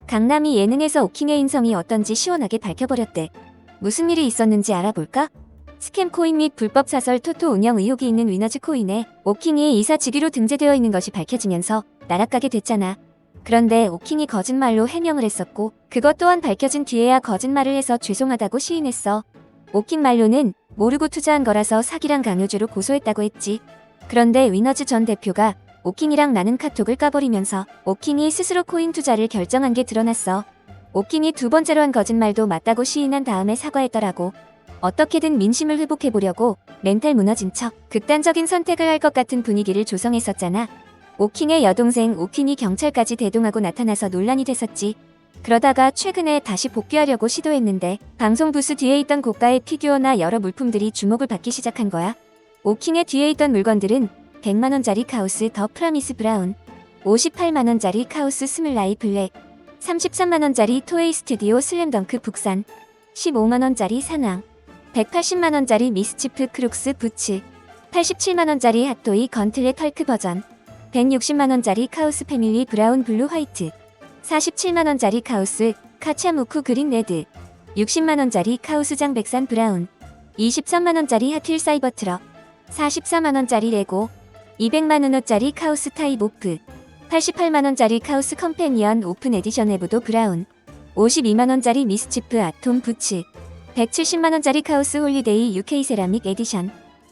강남이 예능에서 오킹의 인성이 어떤지 시원하게 밝혀버렸대. 무슨 일이 있었는지 알아볼까? 스캠 코인 및 불법 사설 토토 운영 의혹이 있는 위너즈 코인에 오킹이 이사 직위로 등재되어 있는 것이 밝혀지면서 날아가게 됐잖아. 그런데 오킹이 거짓말로 해명을 했었고 그것 또한 밝혀진 뒤에야 거짓말을 해서 죄송하다고 시인했어. 오킹 말로는 모르고 투자한 거라서 사기랑 강요죄로 고소했다고 했지. 그런데 위너즈 전 대표가 오킹이랑 나눈 카톡을 까버리면서 오킹이 스스로 코인 투자를 결정한 게 드러났어. 오킹이 두 번째로 한 거짓말도 맞다고 시인한 다음에 사과했더라고. 어떻게든 민심을 회복해보려고 멘탈 무너진 척 극단적인 선택을 할 것 같은 분위기를 조성했었잖아. 오킹의 여동생 오퀸이 경찰까지 대동하고 나타나서 논란이 됐었지. 그러다가 최근에 다시 복귀하려고 시도했는데 방송 부스 뒤에 있던 고가의 피규어나 여러 물품들이 주목을 받기 시작한 거야. 오킹의 뒤에 있던 물건들은 100만원짜리 카우스 더 프라미스 브라운, 58만원짜리 카우스 스물라이 블랙, 33만원짜리 토에이 스튜디오 슬램덩크 북산, 15만원짜리 산왕, 180만원짜리 미스치프 크룩스 부츠, 87만원짜리 핫토이 건틀렛 헐크 버전, 160만원짜리 카우스 패밀리 브라운 블루 화이트, 47만원짜리 카우스 카차무쿠 그린 레드, 60만원짜리 카우스 장백산 브라운, 23만원짜리 핫휠 사이버 트럭, 44만원짜리 레고, 200만원어짜리 카우스 타입 오프, 88만원짜리 카우스 컴패니언 오픈 에디션 에보도 브라운, 52만원짜리 미스치프 아톰 부츠, 170만원짜리 카우스 홀리데이 UK 세라믹 에디션.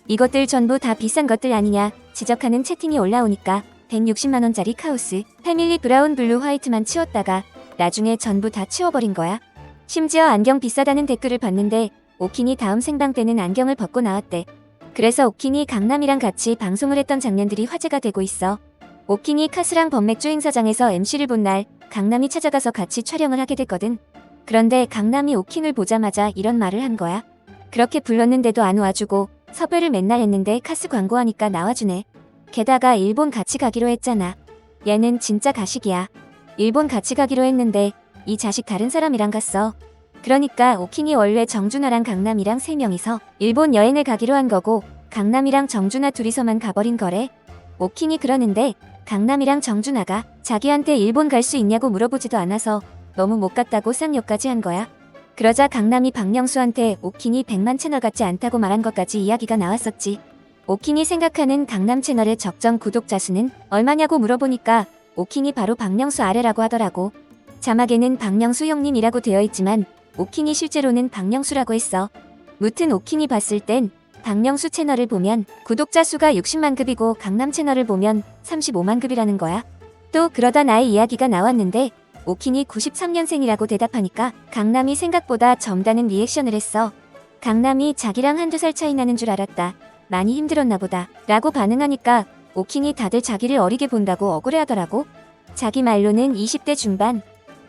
이것들 전부 다 비싼 것들 아니냐 지적하는 채팅이 올라오니까 160만원짜리 카우스 패밀리 브라운 블루 화이트만 치웠다가 나중에 전부 다 치워버린 거야. 심지어 안경 비싸다는 댓글을 봤는데 오킹이 다음 생방 때는 안경을 벗고 나왔대. 그래서 오킹이 강남이랑 같이 방송을 했던 장면들이 화제가 되고 있어. 오킹이 카스랑 범맥주 행사장에서 MC를 본 날 강남이 찾아가서 같이 촬영을 하게 됐거든. 그런데 강남이 오킹을 보자마자 이런 말을 한 거야. 그렇게 불렀는데도 안 와주고 섭외를 맨날 했는데 카스 광고하니까 나와주네. 게다가 일본 같이 가기로 했잖아. 얘는 진짜 가식이야. 일본 같이 가기로 했는데 이 자식 다른 사람이랑 갔어. 그러니까 오킹이 원래 정준하랑 강남이랑 3명이서 일본 여행을 가기로 한 거고 강남이랑 정준하 둘이서만 가버린 거래. 오킹이 그러는데 강남이랑 정준하가 자기한테 일본 갈 수 있냐고 물어보지도 않아서 너무 못 갔다고 쌍욕까지 한 거야. 그러자 강남이 박명수한테 오킹이 100만 채널 같지 않다고 말한 것까지 이야기가 나왔었지. 오킹이 생각하는 강남 채널의 적정 구독자 수는 얼마냐고 물어보니까 오킹이 바로 박명수 아래라고 하더라고. 자막에는 박명수 형님이라고 되어 있지만 오킹이 실제로는 박명수라고 했어. 무튼 오킹이 봤을 땐 박명수 채널을 보면 구독자 수가 60만 급이고 강남 채널을 보면 35만 급이라는 거야. 또 그러다 나의 이야기가 나왔는데 오킹이 93년생이라고 대답하니까 강남이 생각보다 젊다는 리액션을 했어. 강남이 자기랑 한두 살 차이 나는 줄 알았다. 많이 힘들었나 보다 라고 반응하니까 오킹이 다들 자기를 어리게 본다고 억울해하더라고. 자기 말로는 20대 중반,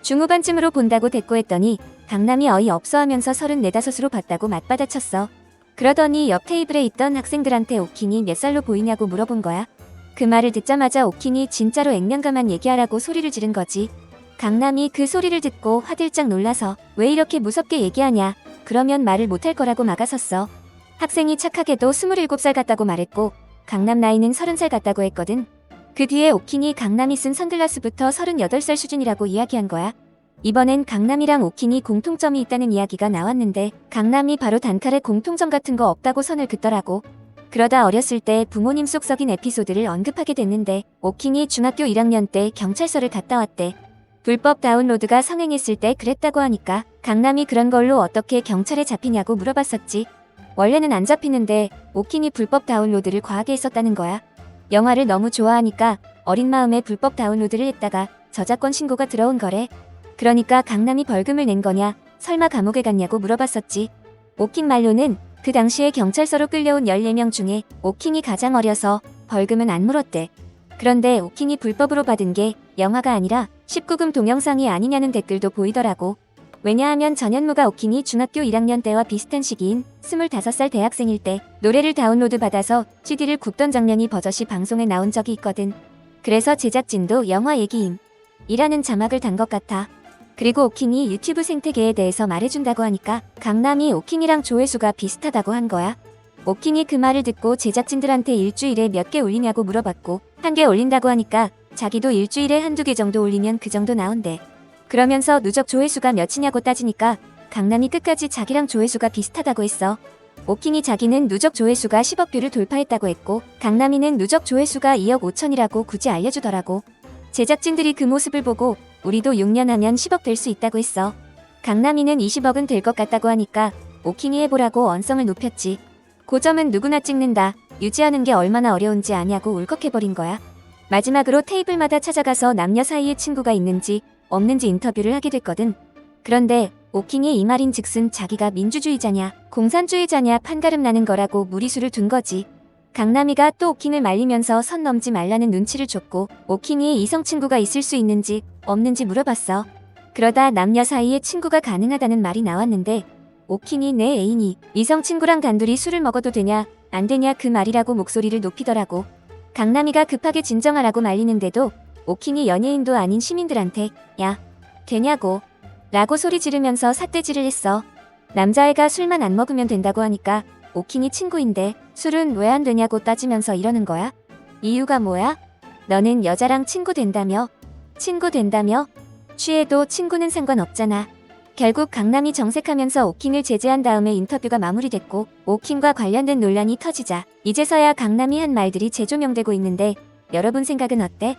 중후반쯤으로 본다고 대꾸했더니 강남이 어이없어 하면서 34, 5으로 봤다고 맞받아쳤어. 그러더니 옆 테이블에 있던 학생들한테 오킹이 몇 살로 보이냐고 물어본 거야. 그 말을 듣자마자 오킹이 진짜로 액면가만 얘기하라고 소리를 지른 거지. 강남이 그 소리를 듣고 화들짝 놀라서 왜 이렇게 무섭게 얘기하냐, 그러면 말을 못할 거라고 막아섰어. 학생이 착하게도 27살 같다고 말했고 강남 나이는 30살 같다고 했거든. 그 뒤에 오킹이 강남이 쓴 선글라스부터 38살 수준이라고 이야기한 거야. 이번엔 강남이랑 오킹이 공통점이 있다는 이야기가 나왔는데 강남이 바로 단칼에 공통점 같은 거 없다고 선을 긋더라고. 그러다 어렸을 때 부모님 속 썩인 에피소드를 언급하게 됐는데 오킹이 중학교 1학년 때 경찰서를 갔다 왔대. 불법 다운로드가 성행했을 때 그랬다고 하니까 강남이 그런 걸로 어떻게 경찰에 잡히냐고 물어봤었지. 원래는 안 잡히는데 오킹이 불법 다운로드를 과하게 했었다는 거야. 영화를 너무 좋아하니까 어린 마음에 불법 다운로드를 했다가 저작권 신고가 들어온 거래. 그러니까 강남이 벌금을 낸 거냐, 설마 감옥에 갔냐고 물어봤었지. 오킹 말로는 그 당시에 경찰서로 끌려온 14명 중에 오킹이 가장 어려서 벌금은 안 물었대. 그런데 오킹이 불법으로 받은 게 영화가 아니라 19금 동영상이 아니냐는 댓글도 보이더라고. 왜냐하면 전현무가 오킹이 중학교 1학년 때와 비슷한 시기인 25살 대학생일 때 노래를 다운로드 받아서 CD를 굽던 장면이 버젓이 방송에 나온 적이 있거든. 그래서 제작진도 영화 얘기임 이라는 자막을 단 것 같아. 그리고 오킹이 유튜브 생태계에 대해서 말해준다고 하니까 강남이 오킹이랑 조회수가 비슷하다고 한 거야. 오킹이 그 말을 듣고 제작진들한테 일주일에 몇 개 올리냐고 물어봤고 1개 올린다고 하니까 자기도 일주일에 한두 개 정도 올리면 그 정도 나온대. 그러면서 누적 조회수가 몇이냐고 따지니까 강남이 끝까지 자기랑 조회수가 비슷하다고 했어. 오킹이 자기는 누적 조회수가 10억 뷰를 돌파했다고 했고 강남이는 누적 조회수가 2억 5천이라고 굳이 알려주더라고. 제작진들이 그 모습을 보고 우리도 6년 하면 10억 될 수 있다고 했어. 강남이는 20억은 될 것 같다고 하니까 오킹이 해보라고 언성을 높였지. 고점은 누구나 찍는다. 유지하는 게 얼마나 어려운지 아냐고 울컥해버린 거야. 마지막으로 테이블마다 찾아가서 남녀 사이에 친구가 있는지 없는지 인터뷰를 하게 됐거든. 그런데 오킹의 이 말인 즉슨 자기가 민주주의자냐 공산주의자냐 판가름 나는 거라고 무리수를 둔 거지. 강남이가 또 오킹을 말리면서 선 넘지 말라는 눈치를 줬고 오킹이 이성 친구가 있을 수 있는지 없는지 물어봤어. 그러다 남녀 사이에 친구가 가능하다는 말이 나왔는데 오킹이 내 애인이 이성 친구랑 단둘이 술을 먹어도 되냐 안 되냐 그 말이라고 목소리를 높이더라고. 강남이가 급하게 진정하라고 말리는데도 오킹이 연예인도 아닌 시민들한테 야 되냐고 라고 소리 지르면서 삿대질을 했어. 남자애가 술만 안 먹으면 된다고 하니까 오킹이 친구인데 술은 왜 안 되냐고 따지면서 이러는 거야. 이유가 뭐야? 너는 여자랑 친구 된다며? 친구 된다며? 취해도 친구는 상관없잖아. 결국 강남이 정색하면서 오킹을 제재한 다음에 인터뷰가 마무리됐고 오킹과 관련된 논란이 터지자 이제서야 강남이 한 말들이 재조명되고 있는데 여러분 생각은 어때?